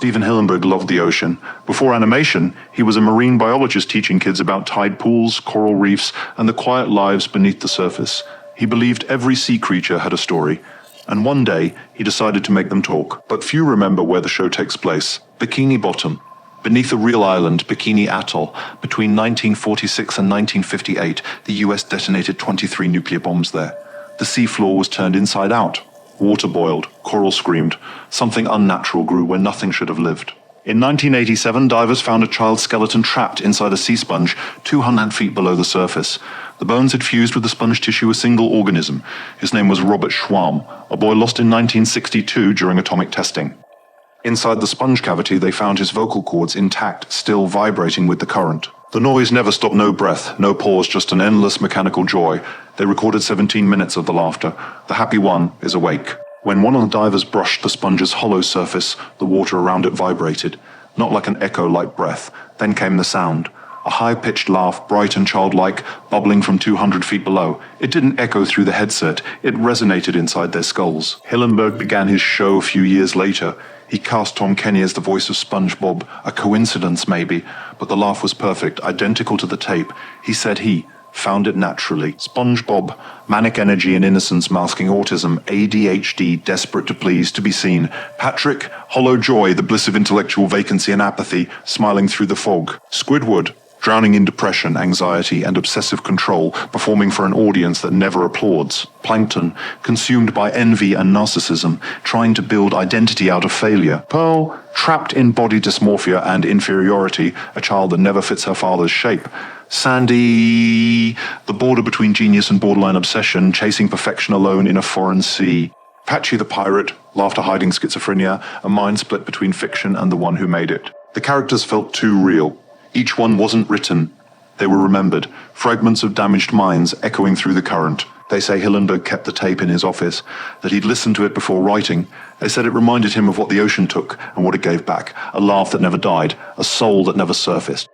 Steven Hillenburg loved the ocean. Before animation, he was a marine biologist teaching kids about tide pools, coral reefs, and the quiet lives beneath the surface. He believed every sea creature had a story, and one day he decided to make them talk. But few remember where the show takes place. Bikini Bottom. Beneath a real island, Bikini Atoll, between 1946 and 1958, the US detonated 23 nuclear bombs there. The seafloor was turned inside out. Water boiled, coral screamed. Something unnatural grew where nothing should have lived. In 1987, divers found a child's skeleton trapped inside a sea sponge 200 feet below the surface. The bones had fused with the sponge tissue a single organism. His name was Robert Schwamm, a boy lost in 1962 during atomic testing. Inside the sponge cavity, they found his vocal cords intact, still vibrating with the current. The noise never stopped, no breath, no pause, just an endless mechanical joy. They recorded 17 minutes of the laughter. The happy one is awake. When one of the divers brushed the sponge's hollow surface, the water around it vibrated, not like an echo like breath. Then came the sound. A high-pitched laugh, bright and childlike, bubbling from 200 feet below. It didn't echo through the headset, it resonated inside their skulls. Hillenburg began his show a few years later. He cast Tom Kenny as the voice of SpongeBob. A coincidence, maybe, but the laugh was perfect, identical to the tape. He said he found it naturally. SpongeBob, manic energy and innocence masking autism, ADHD, desperate to please, to be seen. Patrick, hollow joy, the bliss of intellectual vacancy and apathy, smiling through the fog. Squidward, drowning in depression, anxiety, and obsessive control, performing for an audience that never applauds. Plankton, consumed by envy and narcissism, trying to build identity out of failure. Pearl, trapped in body dysmorphia and inferiority, a child that never fits her father's shape. Sandy, the border between genius and borderline obsession, chasing perfection alone in a foreign sea. Patchy the pirate, laughter-hiding schizophrenia, a mind split between fiction and the one who made it. The characters felt too real. Each one wasn't written. They were remembered, fragments of damaged minds echoing through the current. They say Hillenburg kept the tape in his office, that he'd listened to it before writing. They said it reminded him of what the ocean took and what it gave back, a laugh that never died, a soul that never surfaced.